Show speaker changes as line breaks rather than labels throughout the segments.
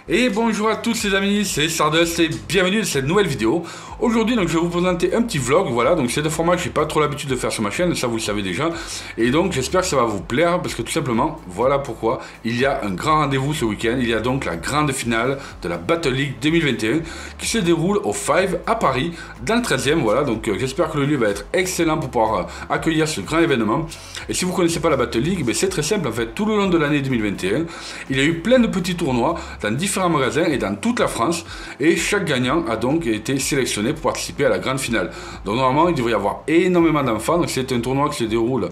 Et bonjour à tous les amis, c'est Stardust et bienvenue dans cette nouvelle vidéo. Aujourd'hui donc je vais vous présenter un petit vlog, voilà, donc c'est un format que j'ai pas trop l'habitude de faire sur ma chaîne, ça vous le savez déjà. Et donc j'espère que ça va vous plaire parce que tout simplement, voilà pourquoi il y a un grand rendez-vous ce week-end. Il y a donc la grande finale de la Battle League 2021 qui se déroule au Five à Paris, dans le 13e, voilà. Donc j'espère que le lieu va être excellent pour pouvoir accueillir ce grand événement. Et si vous ne connaissez pas la Battle League, c'est très simple en fait, tout le long de l'année 2021, il y a eu plein de petits tournois dans différents magasins et dans toute la France, et chaque gagnant a donc été sélectionné pour participer à la grande finale. Donc normalement il devrait y avoir énormément d'enfants, donc c'est un tournoi qui se déroule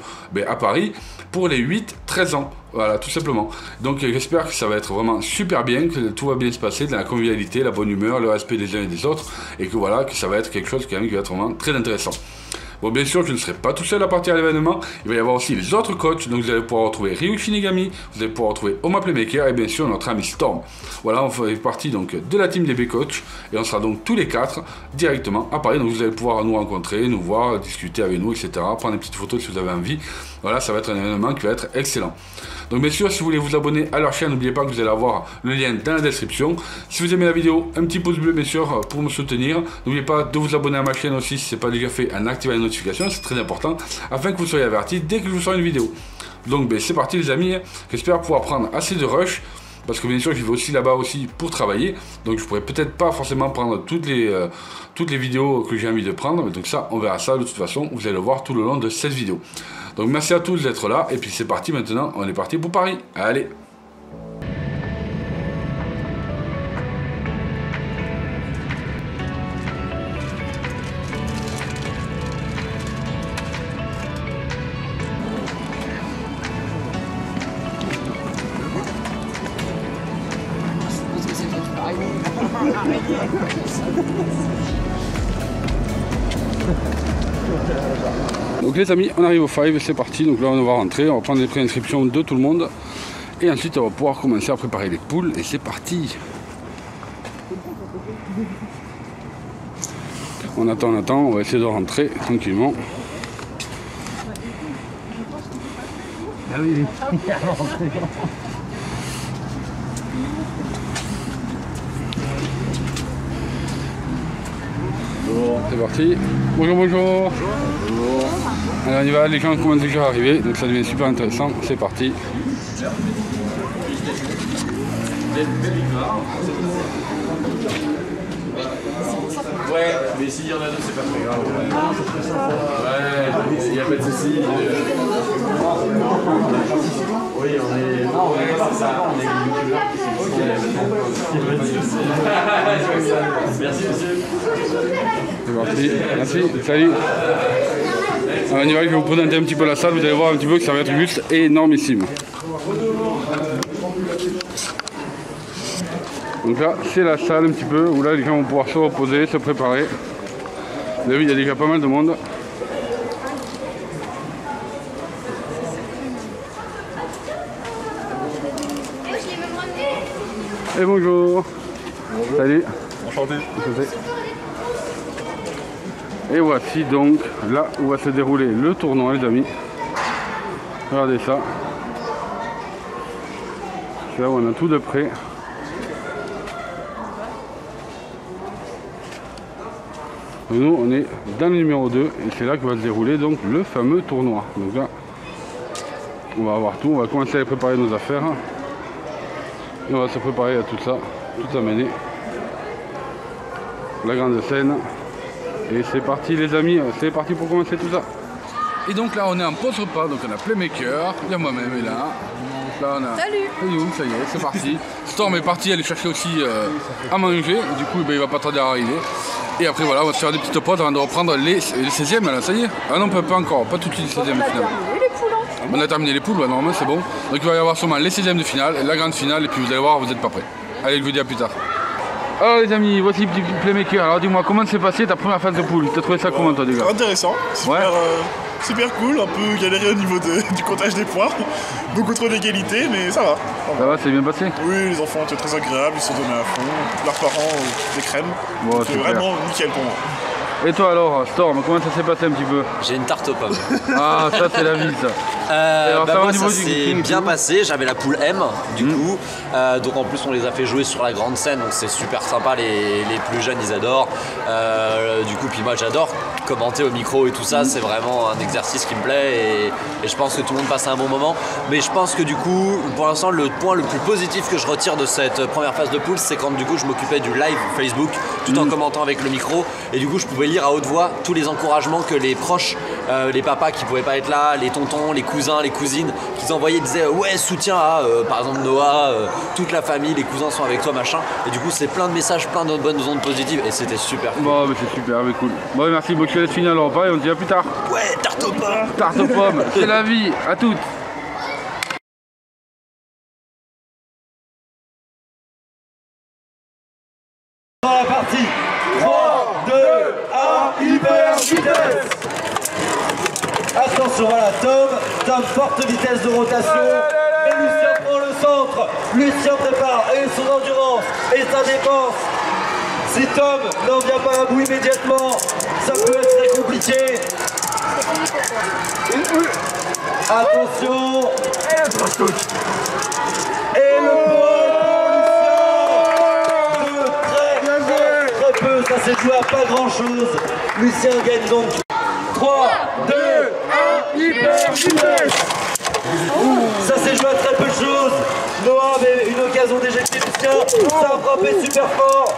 à Paris pour les 8-13 ans. Voilà, tout simplement. Donc j'espère que ça va être vraiment super bien, que tout va bien se passer, dans la convivialité, la bonne humeur, le respect des uns et des autres, et que voilà, que ça va être quelque chose quand même qui va être vraiment très intéressant. Bon, bien sûr, je ne serai pas tout seul à partir à l'événement. Il va y avoir aussi les autres coachs. Donc, vous allez pouvoir retrouver Ryu Shinigami, vous allez pouvoir retrouver Oma Playmaker et bien sûr notre ami Storm. Voilà, on fait partie donc de la team des B-Coach et on sera donc tous les quatre directement à Paris. Donc, vous allez pouvoir nous rencontrer, nous voir, discuter avec nous, etc. Prendre des petites photos si vous avez envie. Voilà, ça va être un événement qui va être excellent. Donc bien sûr, si vous voulez vous abonner à leur chaîne, n'oubliez pas que vous allez avoir le lien dans la description. Si vous aimez la vidéo, un petit pouce bleu bien sûr pour me soutenir. N'oubliez pas de vous abonner à ma chaîne aussi si ce n'est pas déjà fait, en activant les notifications, c'est très important, afin que vous soyez avertis dès que je vous sors une vidéo. Donc c'est parti les amis, j'espère pouvoir prendre assez de rush. Parce que bien sûr, je vais aussi là-bas aussi pour travailler. Donc je pourrais peut-être pas forcément prendre toutes les vidéos que j'ai envie de prendre. Mais donc ça, on verra ça de toute façon. Vous allez le voir tout le long de cette vidéo. Donc merci à tous d'être là. Et puis c'est parti maintenant. On est parti pour Paris. Allez! Donc les amis, on arrive au Five, c'est parti. Donc là on va rentrer, on va prendre les préinscriptions de tout le monde. Et ensuite on va pouvoir commencer à préparer les poules. Et c'est parti. On attend, on va essayer de rentrer tranquillement.
Ah oui,
C'est parti. Bonjour, bonjour. Bonjour. Alors on y va, les gens commencent déjà à arriver, donc ça devient super intéressant. C'est parti.
Ouais, mais s'il y en a deux, c'est pas très grave. Ouais, il n'y a pas de souci. Oui, on est. Non, ouais, c'est ça, on est youtubeurs qui sont. Merci, monsieur.
C'est parti. Merci, salut. Alors on y va, je vais vous présenter un petit peu la salle, vous allez voir un petit peu que ça va être juste énormissime. Donc là, c'est la salle un petit peu où là les gens vont pouvoir se reposer, se préparer. Vous avez vu, il y a déjà pas mal de monde. Et bonjour. Bonjour. Salut.
Enchanté.
Enchanté. Et voici donc là où va se dérouler le tournoi les amis. Regardez ça. C'est là où on a tout de près. Nous on est dans le numéro 2 et c'est là que va se dérouler donc le fameux tournoi. Donc là on va avoir tout, on va commencer à préparer nos affaires et on va se préparer à tout ça, tout amener. La grande scène. Et c'est parti les amis, c'est parti pour commencer tout ça. Et donc là on est en pause repas, donc on a Playmaker, il y a moi-même et là. Là on a...
Salut.
Ça y est, c'est parti. Storm est parti aller chercher aussi à manger, du coup il va pas tarder à arriver. Et après voilà, on va se faire des petites pauses avant de reprendre les 16e là, ça y est. Ah non, pas encore, pas tout de suite les 16e de finale. On a terminé les poules, ouais, normalement c'est bon. Donc il va y avoir sûrement les 16e de finale, la grande finale, et puis vous allez voir, vous n'êtes pas prêts. Allez, je vous dis à plus tard. Alors les amis, voici petit Playmaker. Alors dis-moi, comment s'est passé ta première phase de poule? Tu as trouvé ça comment toi déjà?
Intéressant, super, super cool, un peu galéré au niveau du comptage des points. Beaucoup trop d'égalité, mais ça va.
Ça va, c'est bien passé?
Oui, les enfants étaient très agréables, ils se sont donnés à fond. Leurs parents, des crèmes.
Bon,
c'est vraiment nickel pour moi.
Et toi alors, Storm, comment ça s'est passé un petit peu?
J'ai une tarte aux pommes.
Ah, ça c'est la vie ça.
Alors,
ça va au
moi,
niveau
ça
du
s'est
booking,
bien
tout
passé, j'avais la poule M du coup, donc en plus on les a fait jouer sur la grande scène, donc c'est super sympa, les plus jeunes ils adorent, du coup puis moi j'adore commenter au micro et tout ça, c'est vraiment un exercice qui me plaît et je pense que tout le monde passe un bon moment, mais je pense que du coup pour l'instant le point le plus positif que je retire de cette première phase de poule, c'est quand du coup je m'occupais du live Facebook tout en commentant avec le micro et du coup je pouvais lire à haute voix tous les encouragements que les proches, les papas qui pouvaient pas être là, les tontons, les cousins, les cousines qu'ils envoyaient, disaient ouais soutien à par exemple Noah, toute la famille, les cousins sont avec toi machin, et du coup c'est plein de messages, plein de bonnes ondes positives et c'était super cool.
Bon mais c'est super, mais cool. Bon merci, bon je te laisse finir le repas et on se dit à plus tard.
Ouais, tarte aux pommes.
Tarte aux pommes, c'est la vie, à toutes.
Dans la partie 3, 2, 1, hyper vitesse. Attention, voilà, Tom, forte vitesse de rotation. Et Lucien prend le centre. Lucien prépare et son endurance et sa dépense. Si Tom n'en vient pas à bout immédiatement, ça peut être très compliqué. Attention. Et le point pour Lucien. Très peu, ça s'est joué à pas grand chose. Lucien gagne donc 3, 2, 1, hyper vitesse. Ça s'est joué à très peu de choses. Noah avait une occasion d'éjecter Lucien. Ça a frappé super fort.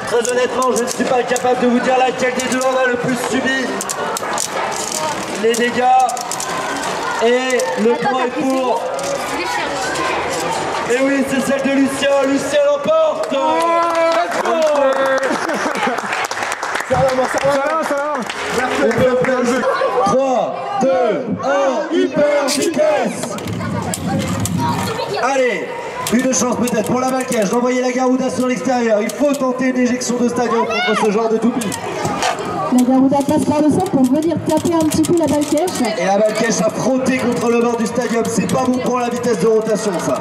Très honnêtement, je ne suis pas capable de vous dire laquelle des deux en a le plus subi les dégâts. Et le point est pour... Et oui, c'est celle de Lucien. Lucien l'emporte. Ça va. 3, 2, 1, hyper vitesse. Allez, une chance peut-être pour la Balkèche d'envoyer la Garouda sur l'extérieur. Il faut tenter une éjection de stadium contre ce genre de toupie.
La Garouda passe par le centre pour venir taper un petit peu la Balkèche.
Et la Balkèche a frotté contre le bord du stadium. C'est pas bon pour la vitesse de rotation ça.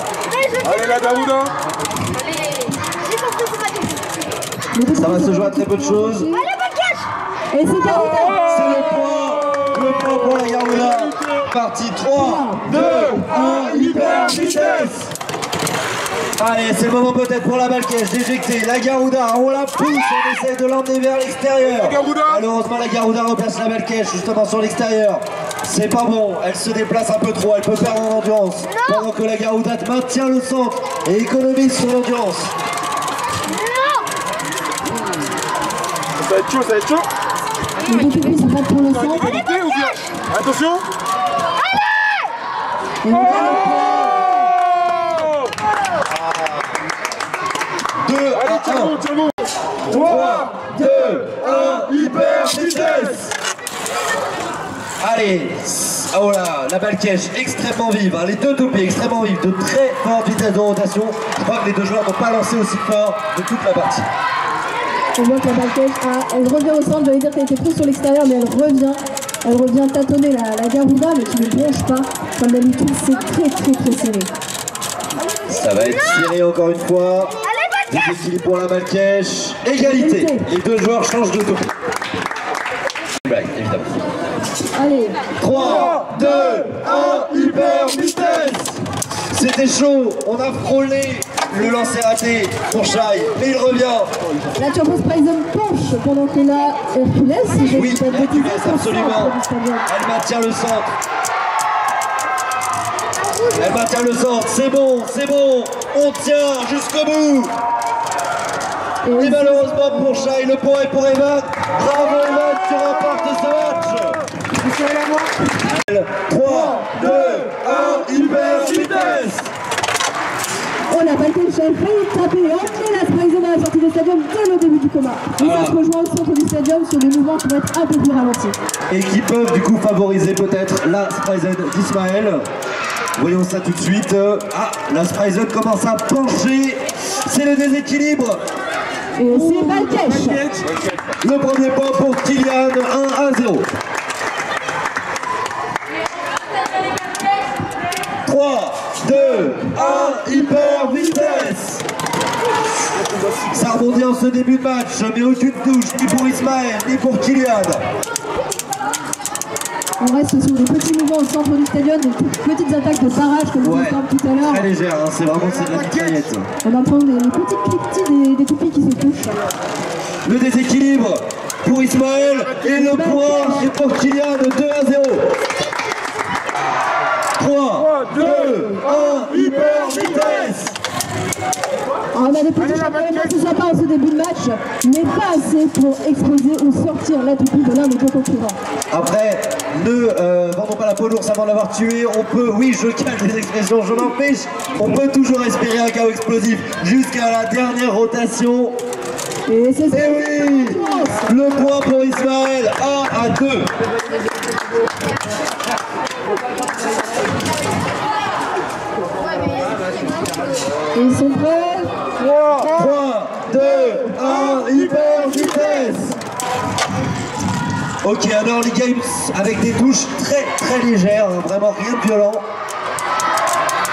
Allez la Garouda.
Ça va se jouer à très peu de choses.
Et c'est Garouda.
C'est le point pour la Garouda. Partie 3, 2, 1, hyper vitesse. Allez, c'est le moment peut-être pour la Balkèche d'éjecter la Garouda. On la pousse, on essaie de l'emmener vers l'extérieur. Malheureusement, la Garouda replace la Balkèche justement sur l'extérieur. C'est pas bon, elle se déplace un peu trop, elle peut perdre en endurance. Pendant que la Garouda maintient le centre et économise son endurance.
Ça va être chaud, ça va être chaud.
Les deux pupilles se battent pour le centre.
Attention.
Et on va
Allez, tiens bon. 3, 2, 1, hyper vitesse. Allez, oh là, la Balkèche extrêmement vive, hein, les deux toupies extrêmement vives, de très forte vitesse de rotation. Je crois que les deux joueurs n'ont pas lancé aussi fort de toute la partie.
On voit que la Balkèche, elle revient au centre, j'allais dire qu'elle était prise sur l'extérieur, mais elle revient tâtonner la Garouda, mais qui ne bronche pas. Comme d'habitude, c'est très serré.
Ça va être serré encore une fois. Déséquilibre pour la Balkèche. Égalité. Les deux joueurs changent de toupie. Blague, évidemment.
Allez.
3, 2, 1, hyper vitesse. C'était chaud, on a frôlé le lancer raté pour Shai, mais il revient.
La Turbo Sprayzone penche pendant que la Hercules, si je
Oui,
ne dis pas de
Hercules,
bêtises,
absolument. Elle maintient le centre. Elle maintient le centre, c'est bon, on tient jusqu'au bout. Et malheureusement pour Shai, le point est pour Evan. Bravo Evan, tu remportes ce match. 3, 2, 1, hyper vitesse.
Oh, la Balkèche a failli taper et emmener la Sprayzone à la sortie du stadium dès le début du combat. Il va se rejoindre au centre du stadium sur des mouvements qui vont être un peu plus ralentis.
Et qui peuvent du coup favoriser peut-être la Sprayzone d'Ismaël. Voyons ça tout de suite. Ah, la Sprayzone commence à pencher. C'est le déséquilibre.
Et c'est Balkèche.
Le premier point pour Kylian, 1-0. 3, 2, 1, hyper vitesse. Ça rebondis en ce début de match, mais aucune touche, ni pour Ismaël, ni pour Kylian.
On reste sur des petits mouvements au centre du stadion, des petites attaques de barrage comme
Ouais,
on parle tout à l'heure.
très légère, hein, c'est vraiment de la mitraillette.
On entend les petites cliquetis des toupies qui se touchent.
Le déséquilibre pour Ismaël et le point est pour Kylian, 2-0. 3, 2, 1, hyper vitesse.
On a des petits championnats assez sympas en ce début de match, mais pas assez pour exploser ou sortir la toupie de l'un des deux concurrents.
Après, ne vendons pas la peau d'ours avant de l'avoir tué. On peut, oui, je calme les expressions, je m'empêche. On peut toujours espérer un chaos explosif jusqu'à la dernière rotation.
Et c'est ça.
Et oui, le point pour Ismaël, 1-2.
Ils sont prêts?
3, 2, 1, hyper vitesse. Ok, un early games avec des touches très légères, hein, vraiment rien de violent.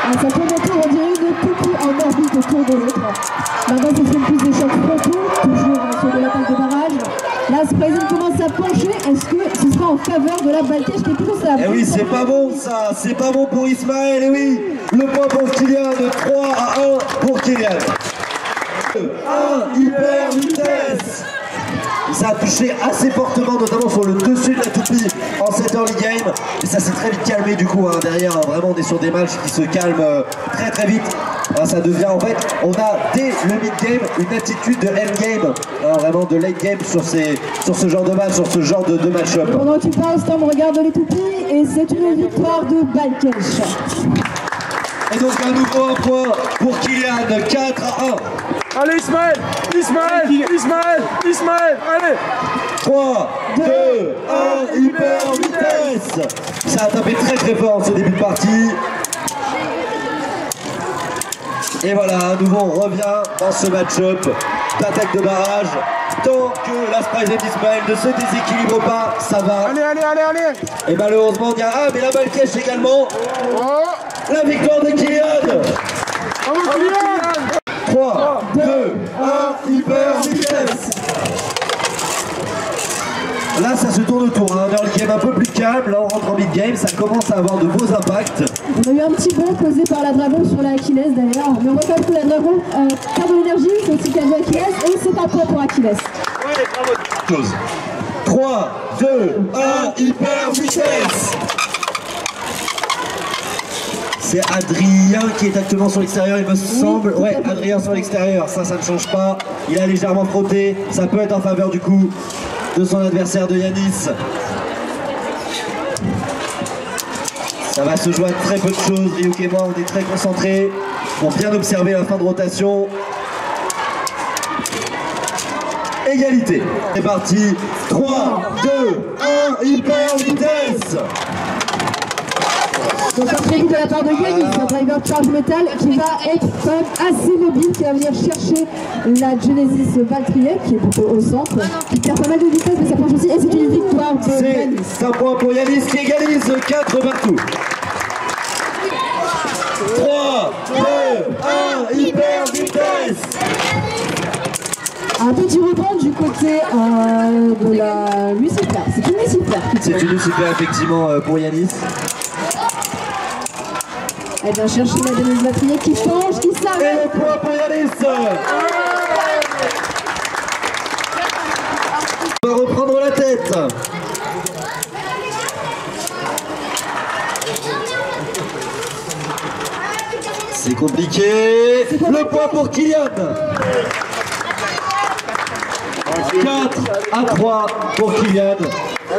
Ah, ça peut monter, on dirait une toupie en orbite autour de l'autre. Là-bas, ce sont plus des chocs frontaux, toujours sur de l'attaque de barrage. Là, Sprayzone commence à pencher. Est-ce que ce sera en faveur de la Balkèche qui est toujours ça?
Eh oui, c'est pas bon ça, c'est pas bon pour Ismaël, et oui, le point pour Kylian, de 3-1 pour Kylian. 1, hyper vitesse. Ça a touché assez fortement, notamment sur le dessus de la toupie en cette early game. Et ça s'est très vite calmé du coup, hein, derrière, vraiment on est sur des matchs qui se calment très vite. Ah, ça devient en fait, on a dès le mid-game une attitude de endgame, vraiment de late game sur ce genre de match, sur ce genre de match-up.
Pendant que tu parles, Storm regarde les toupies et c'est une victoire de Balkèche.
Et donc à nouveau un point pour Kylian, 4-1.
Allez Ismaël, allez.
3, 2, 1, hyper vitesse. Ça a tapé très fort en ce début de partie. Et voilà, à nouveau on revient dans ce match-up d'attaque de barrage. Tant que la Sprayzone d'Ismaël ne se déséquilibre pas, ça va.
Allez.
Et malheureusement, il y a mais la Balkèche également. La victoire de Kylian. 3, 2, 1, hyper vitesse. Là, ça se tourne autour, hein. Un early game un peu plus calme. Là, on rentre en mid-game, ça commence à avoir de beaux impacts.
On a eu un petit bond posé par la Dragon sur la Achilles d'ailleurs. Mais on voit quand même que la Dragon perd de l'énergie, c'est aussi qu'elle veut Achilles et c'est un point pour Achilles.
3, 2, 1, hyper vitesse. C'est Adrien qui est actuellement sur l'extérieur, il me semble. Ouais, Adrien sur l'extérieur, ça ne change pas. Il a légèrement frotté, ça peut être en faveur du coup de son adversaire de Yanis. Ça va se jouer à très peu de choses. Ryuk et moi, on est très concentrés pour bien observer la fin de rotation. Égalité. C'est parti. 3, 2, 1, hyper vitesse.
Donc un très vite de la part de Yanis, un driver charge metal qui va être quand même assez mobile, qui va venir chercher la Genesis Valkyrie qui est plutôt au centre, qui perd pas mal de vitesse mais ça penche aussi et c'est une victoire de Yanis.
C'est un point pour Yanis qui égalise 4 partout. 3, 2, 1, hyper vitesse.
Un petit rebond du côté de la Lucifer. C'est une Lucifer.
C'est une Lucifer effectivement pour Yanis.
Elle vient chercher la Genesis Valkyrie qui change, qui
Et
s'arrête.
le point pour Yanis. On va reprendre la tête. C'est compliqué. Le point pour Kylian. 4-3 pour Kylian.
On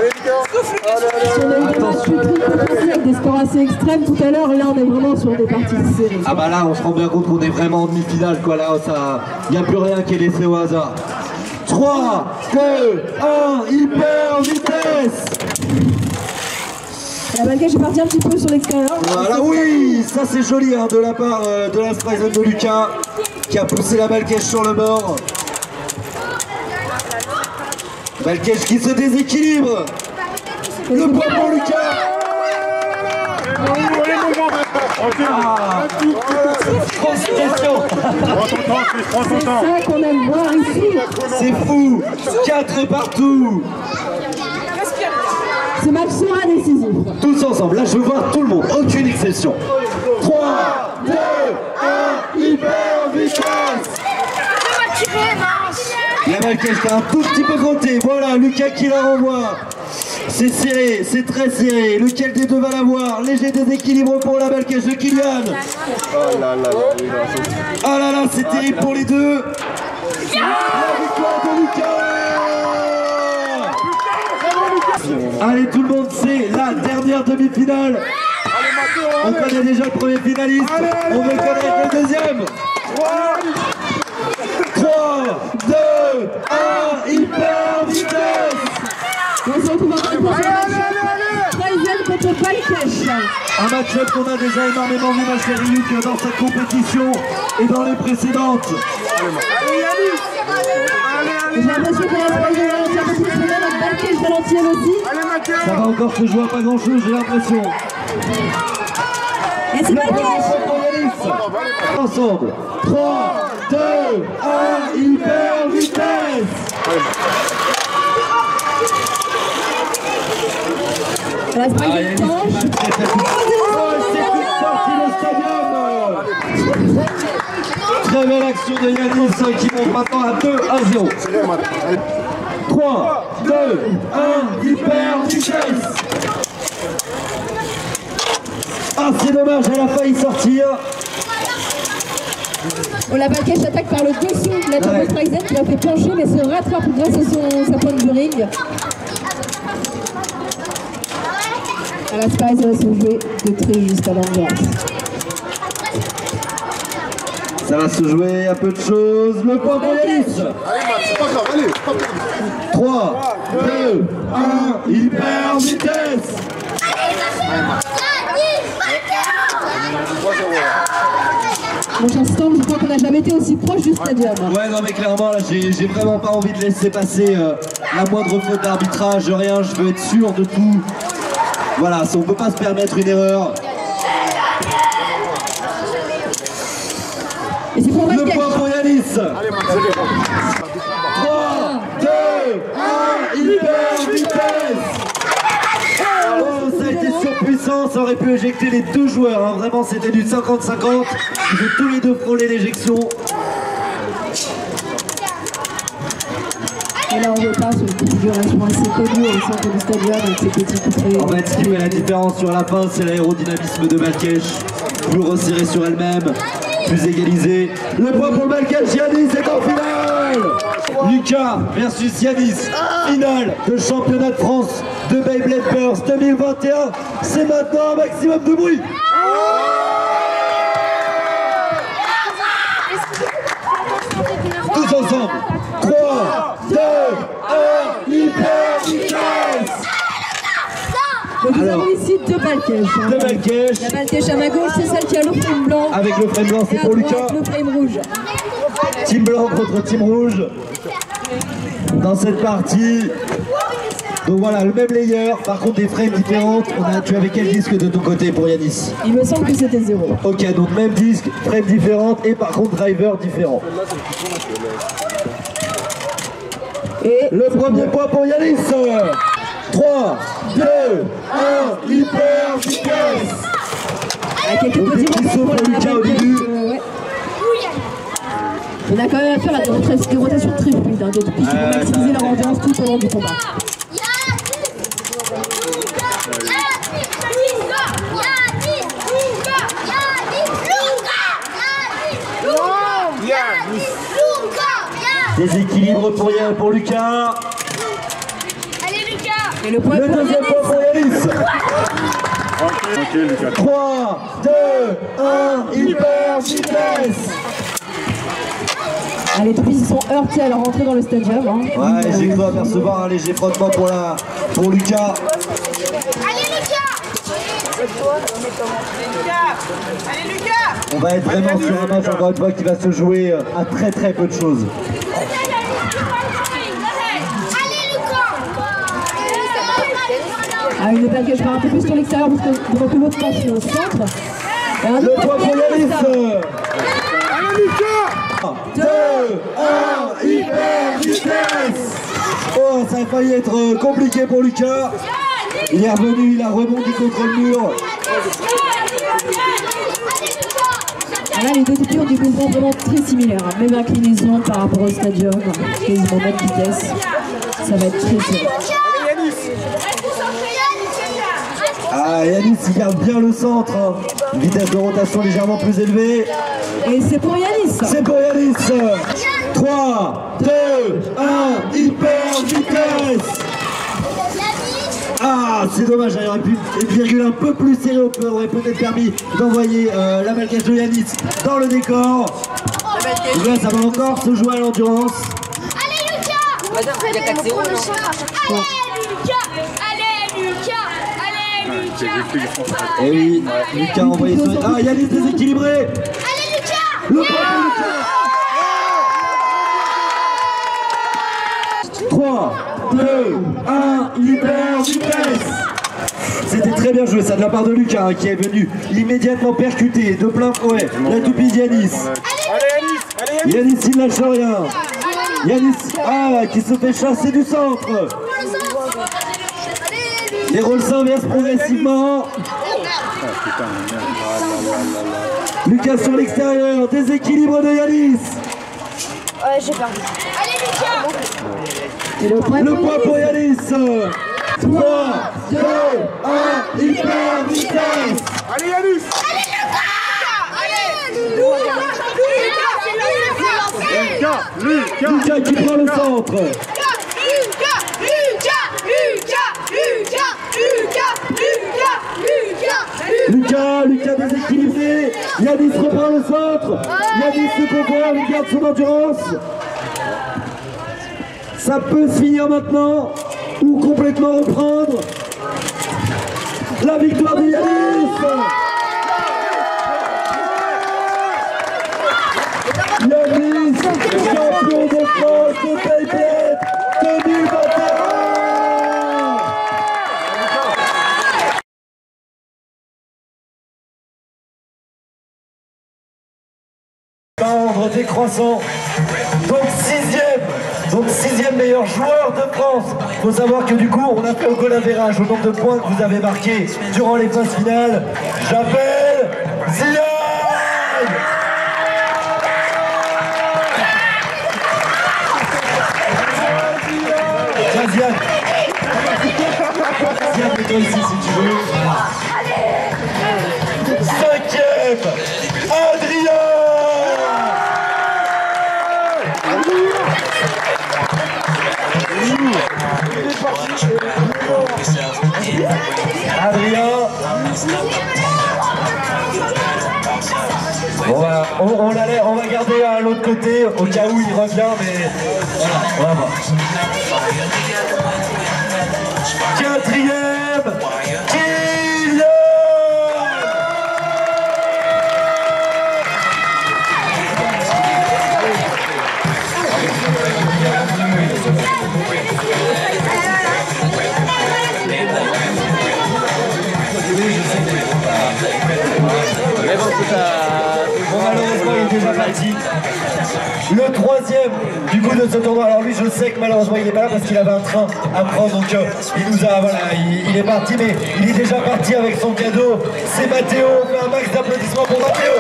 a eu des matchs plus triple avec des scores assez extrêmes tout à l'heure et là on est vraiment sur des parties serrées.
Ah bah là on se rend bien compte qu'on est vraiment en demi-finale quoi, là il n'y a plus rien qui est laissé au hasard. 3, 2, 1, hyper vitesse.
La Balkèche est partie un petit peu sur l'extérieur.
Voilà, oui, ça c'est joli hein, de la part de la Sprayzone de Lucas qui a poussé la Balkèche sur le bord. Balkèche qui se déséquilibre. Le point pour Lucas. Concentration.
Prends ton temps.
C'est ça qu'on aime voir ici.
C'est fou. 4 partout.
Ce match sera décisif.
Tous ensemble, là je veux voir tout le monde, aucune exception. 3, 2, 1, hyper vitesse. La Balkèche qui a un tout petit peu frotté, voilà, Lucas qui la renvoie. C'est serré, c'est très serré, lequel des deux va l'avoir? Léger déséquilibre pour la Balkèche de Kylian. Ah là là, c'est terrible pour les deux. La victoire de Lucas. Allez tout le monde, c'est la dernière demi-finale. On connaît déjà le premier finaliste, on veut connaître le deuxième. 3, 2, 1, hyper vitesse.
On se retrouve encore une fois sur le match. Traisen contre Balkèche.
Un match-up qu'on a déjà énormément vu, ma chère Luc, dans cette compétition et dans les précédentes.
J'ai l'impression que la Traisen ralentit un peu plus, mais notre Balkèche ralentit elle aussi.
Ça va encore se jouer à pas grand-chose, j'ai l'impression.
Et c'est Balkèche.
Ensemble. 3, 2, 1, hyper vitesse.
La Traisen penche.
C'est une sortie de stadium. Très belle action de Yanis qui monte maintenant à 2 à 0. 3, 2, 1, hyper vitesse. Ah, c'est dommage, elle a failli sortir.
La Balkèche attaque par le dessous de la Thomas Traisen qui a fait pencher mais se rattrape grâce à sa pointe de ring. À la Spice, elle va se jouer de très juste à l'ambiance.
Ça va se jouer à peu de choses. Le point pour Yanis.
C'est pas grave, allez.
3, 2, 1, hyper vitesse.
Mon cher Storm, je crois qu'on n'a jamais été aussi proche du stadium.
Ouais, non mais clairement là j'ai vraiment pas envie de laisser passer la moindre faute d'arbitrage, rien, je veux être sûr de tout. Voilà, on peut pas se permettre une erreur.
Et c'est pour
Le
Balkèche.
point pour Yanis. 3, 2, 1, hyper vitesse. Oh, ça a été surpuissant, ça aurait pu éjecter les deux joueurs, hein. Vraiment c'était du 50-50. Ils ont tous les deux frôlé l'éjection.
Et là on repart sur une configuration assez connue au centre du stadium avec ces petits coups.
En fait, ce qui fait la différence sur la fin, c'est l'aérodynamisme de Balkèche. Plus resserré sur elle-même, plus égalisé. Le point pour Balkèche, Yanis est en finale. Lucas versus Yanis, finale de championnat de France de Beyblade Burst 2021. C'est maintenant un maximum de bruit. Tous ensemble. 3, 2, 1, hyper vitesse.
Donc nous
Alors,
avons ici deux Balkèches.
De Balkèche,
La Balkèche à ma gauche, c'est celle qui a le frame blanc.
avec le frame blanc,
Et
c'est
à
pour
droite,
Lucas.
le frame rouge.
Team blanc contre team rouge dans cette partie. Donc voilà, le même layer, par contre des frames différentes. Tu avais quel disque de ton côté pour Yanis?
Il me semble que c'était 0.
Ok, donc même disque, frames différentes et par contre driver différent.
Et
Le premier point pour Yanis. 3, 2, 1, hyper vitesse.
avec quelques
Donc,
petits
des petits
rebonds
sauts
pour la
pour Lucas au
Balkèche.
début.
Ouais. On a quand même affaire à des rotations très fluides, hein, qui vont maximiser leur ambiance tout au long du combat.
Déséquilibre pour Lucas.
Allez Lucas.
Et le point
Le
pour
deuxième
Yanis.
point pour Yanis.
Ok, Lucas.
3, 2, 1, hyper vitesse.
Ah, les toupies se sont heurtés à leur entrée dans le stadium. Hein.
Ouais, j'ai cru apercevoir un léger frottement pour Lucas.
Allez Lucas. Allez Lucas.
On va être vraiment sur un match encore une fois qui va se jouer à très très peu de choses.
Allez Lucas.
Ah, une Balkèche part un peu plus sur l'extérieur parce que l'autre passe au centre.
Le point pour Yanis.
Allez Lucas.
2, 1, hyper vitesse. Oh, ça a failli être compliqué pour Lucas. Il est revenu, il a rebondi contre le mur.
Là, les deux équipes ont des mouvements vraiment très similaires. Même inclinaison par rapport au stadium, quasiment même vitesse. Ça va être très serré.
Ah, Yanis, il garde bien le centre. Hein. Vitesse de rotation légèrement plus élevée.
Et c'est pour Yanis.
C'est pour Yanis. 3, 2, 1, hyper vitesse. Ah, c'est dommage, il aurait pu une virgule un peu plus serrée, on aurait peut-être permis d'envoyer la malgache de Yanis dans le décor. Et là, ça va encore se jouer à l'endurance.
Allez Lucas. Il y a 4-0. Allez Lucas. Allez Lucas. Allez Lucas.
Et oui, Lucas a envoyé son... Ah, Yanis déséquilibré.
Allez Lucas.
Le point de Lucas. 3, 2, 1, hyper vitesse. C'était très bien joué ça de la part de Lucas hein, qui est venu immédiatement percuter de plein fouet la toupie d'Yanis. Yanis il lâche rien. Yanis qui se fait chasser du centre. Les rôles s'inversent progressivement. Lucas sur l'extérieur, déséquilibre de Yanis.
Ouais, j'ai perdu. Allez Lucas.
Et le point
pour Yanis. 3, 2, 1, hyper vitesse.
Allez Yannis.
Allez Lucas.
Lucas qui prend le centre. Lucas déséquilibré. Yanis reprend le centre. Yanis se comprend, il garde son endurance. Ça peut se finir maintenant ou complètement reprendre. La victoire de Yanis. Yanis, champion de France de Beyblade 2021. Ordre décroissant, donc sixième meilleur joueur de France. Faut savoir que du coup on a fait au goal average au nombre de points que vous avez marqués durant les phases finales. J'appelle Ziad. Tiens Ziad, mets-toi ici si tu veux. Cinquième, Adrien. Adrien. On va garder à l'autre côté au cas où il revient, mais voilà, on va voir. Quatrième, Kylian. Bon, malheureusement il est déjà parti. Le troisième du coup de ce tournoi, alors lui je sais que malheureusement il n'est pas là parce qu'il avait un train à prendre, donc il nous a, voilà, il est parti, mais il est déjà parti avec son cadeau. C'est Mathéo, on fait un max d'applaudissements pour Mathéo.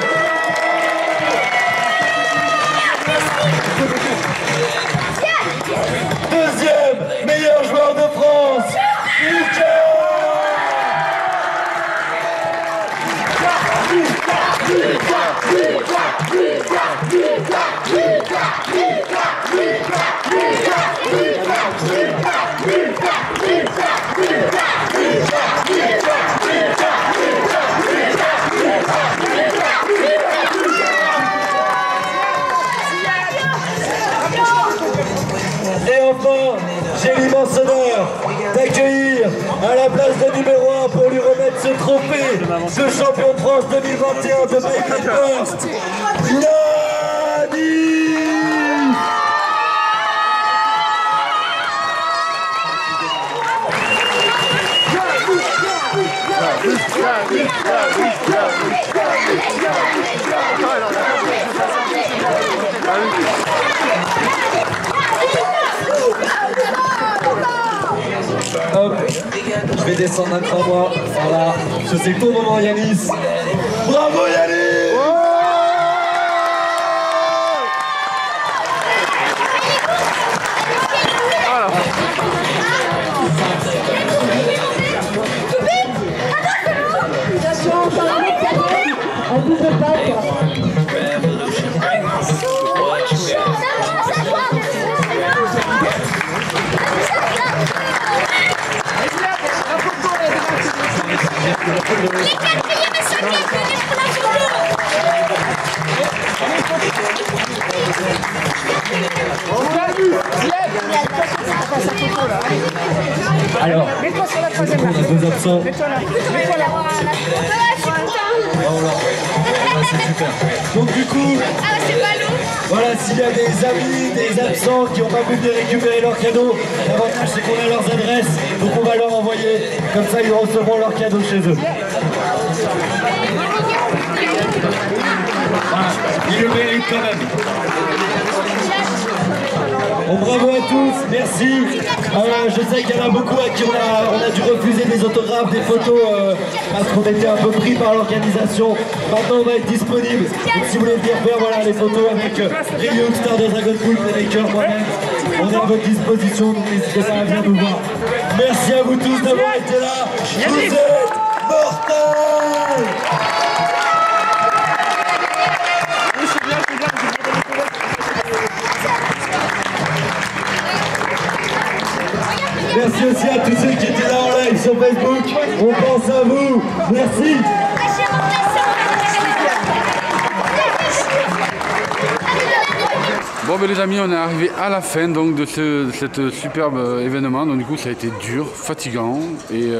Deuxième meilleur joueur de France, Lucas. Et enfin, j'ai l'immense honneur d'accueillir à la place de numéro 1 pour lui remettre ce trophée de champion de France 2021 de Beyblade Burst, Yanis. Hop, je vais descendre un cran moi. Voilà, je sais ton moment Yanis. Bravo Yanis.
En plus de pattes.
Les 4 payés, mais sur les
Alors,
Mets-toi sur la troisième.
on a deux absents.
Mets-toi là. Mets-toi là.
Ah, c'est super. Donc du coup,
Ah, c'est pas lourd.
voilà, s'il y a des amis, des absents qui n'ont pas pu venir récupérer leurs cadeaux, l'avantage c'est qu'on a leurs adresses, donc on va leur envoyer, comme ça ils recevront leurs cadeaux chez eux. Voilà, ils le méritent quand même. Bon, bravo à tous, merci. Je sais qu'il y en a beaucoup à qui on a dû refuser des autographes, des photos, parce qu'on était un peu pris par l'organisation. Maintenant on va être disponible. Donc si vous voulez venir faire voilà, les photos avec Ryuk, Star de Dragon Pool, Playmaker, moi-même, on est à votre disposition, donc n'hésitez pas à venir nous voir. Merci à vous tous d'avoir été là. Vous êtes mortels. Merci aussi à tous ceux qui étaient là en live sur Facebook. On pense à vous. Merci.
Bon ben les amis, on est arrivé à la fin donc de cet superbe événement. Donc du coup ça a été dur, fatigant et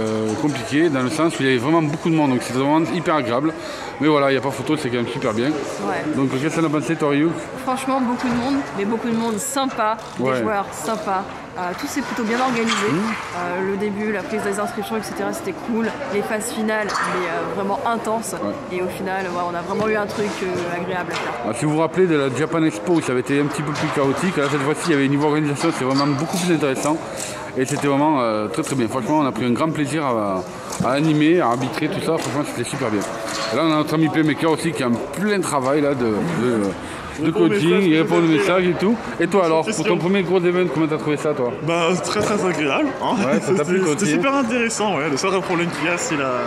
compliqué dans le sens où il y avait vraiment beaucoup de monde. Donc c'était vraiment hyper agréable. Mais voilà, il n'y a pas photo, c'est quand même super bien.
Ouais.
Donc qu'est-ce que t'en as pensé toi Ryuk?
Franchement beaucoup de monde, mais beaucoup de monde sympa,
Ouais.
des joueurs sympas. Tout s'est plutôt bien organisé. Le début, la prise des inscriptions, etc. c'était cool. Les phases finales, mais vraiment intenses. Ouais. Et au final, ouais, on a vraiment eu un truc agréable à faire.
Alors, si vous vous rappelez de la Japan Expo où ça avait été un petit peu plus chaotique, là cette fois-ci il y avait une niveau organisation, c'était vraiment beaucoup plus intéressant. Et c'était vraiment très très bien. Franchement, on a pris un grand plaisir à animer, à arbitrer, tout ça. Franchement, c'était super bien. Et là, on a notre ami Playmaker aussi qui a un plein travail là de coaching, il répond aux messages et tout. Et toi alors, pour ton premier gros event, comment t'as trouvé ça toi?
Bah très très agréable. Hein.
Ouais, ça t'a plu, toi
C'était
aussi.
super intéressant, ouais. Le seul problème qu'il y a, c'est la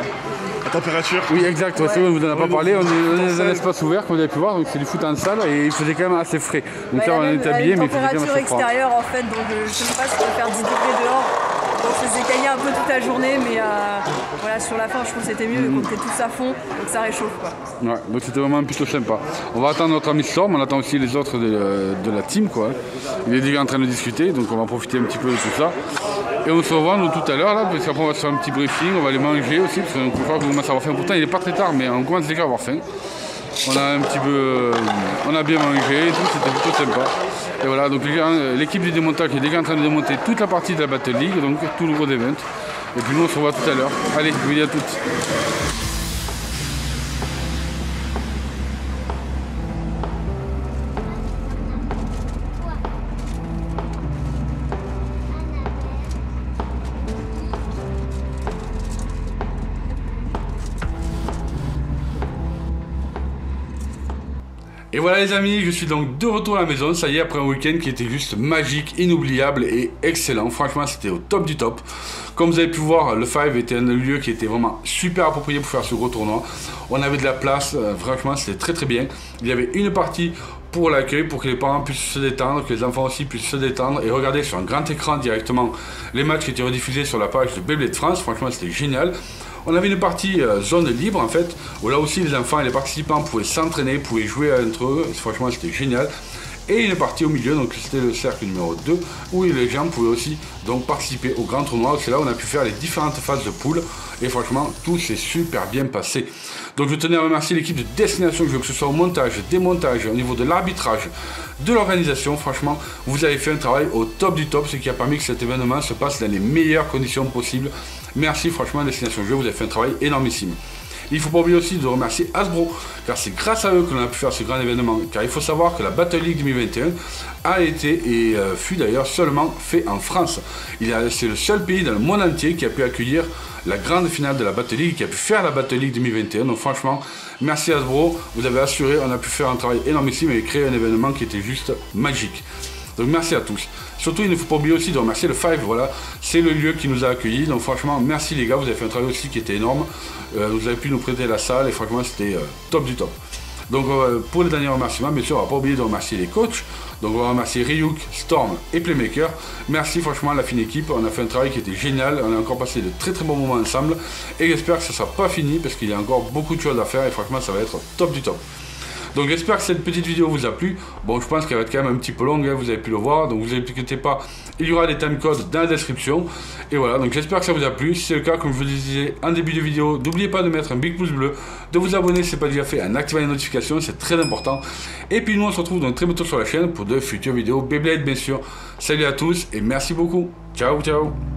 température.
Oui, exact, ouais, c'est vrai, on vous en a pas parlé. On est dans un espace ouvert, comme vous avez pu voir, donc c'est du foot en salle et il faisait quand même assez frais. Donc là, on est habillé, mais il faisait quand même
température
assez froid.
extérieure en fait, donc je sais pas si on peut faire 10 degrés dehors. Donc ça s'est caillé un peu toute la journée, mais voilà, sur la fin, je trouve que c'était mieux, qu'on était tous à fond, donc ça réchauffe quoi.
Ouais, donc c'était vraiment plutôt sympa. On va attendre notre ami Storm, on attend aussi les autres de la team quoi. Il est déjà en train de discuter, donc on va profiter un petit peu de tout ça. Et on se revoit nous tout à l'heure là, parce qu'après on va se faire un petit briefing, on va aller manger aussi, parce qu'on croit qu'on commence à avoir faim. Pourtant il est pas très tard, mais on commence déjà à avoir faim. On a un petit peu, on a bien mangé et tout, c'était plutôt sympa. Et voilà, donc l'équipe du démontage est déjà en train de démonter toute la partie de la Battle League, donc tout le gros event. Et puis nous on se revoit tout à l'heure. Allez, je vous dis à toutes. Et voilà les amis, je suis donc de retour à la maison, ça y est, après un week-end qui était juste magique, inoubliable et excellent. Franchement, c'était au top du top. Comme vous avez pu voir, le Five était un lieu qui était vraiment super approprié pour faire ce gros tournoi. On avait de la place, franchement, c'était très très bien. Il y avait une partie pour l'accueil, pour que les parents puissent se détendre, que les enfants aussi puissent se détendre et regarder sur un grand écran directement les matchs qui étaient rediffusés sur la page de Beyblade France. Franchement, c'était génial. On avait une partie zone libre en fait, où là aussi les enfants et les participants pouvaient s'entraîner, pouvaient jouer entre eux, franchement c'était génial. Et une partie au milieu, donc c'était le cercle numéro 2, où les gens pouvaient aussi donc participer au grand tournoi. C'est là où on a pu faire les différentes phases de poule, et franchement tout s'est super bien passé. Donc je tenais à remercier l'équipe de Destination Jeux, que ce soit au montage, démontage, au niveau de l'arbitrage, de l'organisation. Franchement, vous avez fait un travail au top du top, ce qui a permis que cet événement se passe dans les meilleures conditions possibles, Merci franchement Destination Jeux, vous avez fait un travail énormissime. Il ne faut pas oublier aussi de remercier Hasbro, car c'est grâce à eux que l'on a pu faire ce grand événement. Car il faut savoir que la Battle League 2021 a été et fut d'ailleurs seulement fait en France. C'est le seul pays dans le monde entier qui a pu accueillir la grande finale de la Battle League, qui a pu faire la Battle League 2021. Donc franchement, merci Hasbro, vous avez assuré, on a pu faire un travail énormissime et créer un événement qui était juste magique. Donc merci à tous. Surtout, il ne faut pas oublier aussi de remercier le Five, voilà, c'est le lieu qui nous a accueillis. Donc franchement, merci les gars, vous avez fait un travail aussi qui était énorme. Vous avez pu nous prêter la salle et franchement, c'était top du top. Donc pour les derniers remerciements, bien sûr, on va pas oublier de remercier les coachs. Donc on va remercier Ryuk, Storm et Playmaker. Merci franchement à la fine équipe, on a fait un travail qui était génial. On a encore passé de très bons moments ensemble. Et j'espère que ça ne sera pas fini parce qu'il y a encore beaucoup de choses à faire et franchement, ça va être top du top. Donc j'espère que cette petite vidéo vous a plu. Bon, je pense qu'elle va être quand même un petit peu longue, hein, vous avez pu le voir. Donc vous inquiétez pas, il y aura des timecodes dans la description. Et voilà, donc j'espère que ça vous a plu. Si c'est le cas, comme je vous le disais en début de vidéo, n'oubliez pas de mettre un big pouce bleu, de vous abonner si ce n'est pas déjà fait, en activant les notifications, c'est très important. Et puis nous on se retrouve donc très bientôt sur la chaîne pour de futures vidéos Beyblade bien sûr. Salut à tous et merci beaucoup. Ciao, ciao.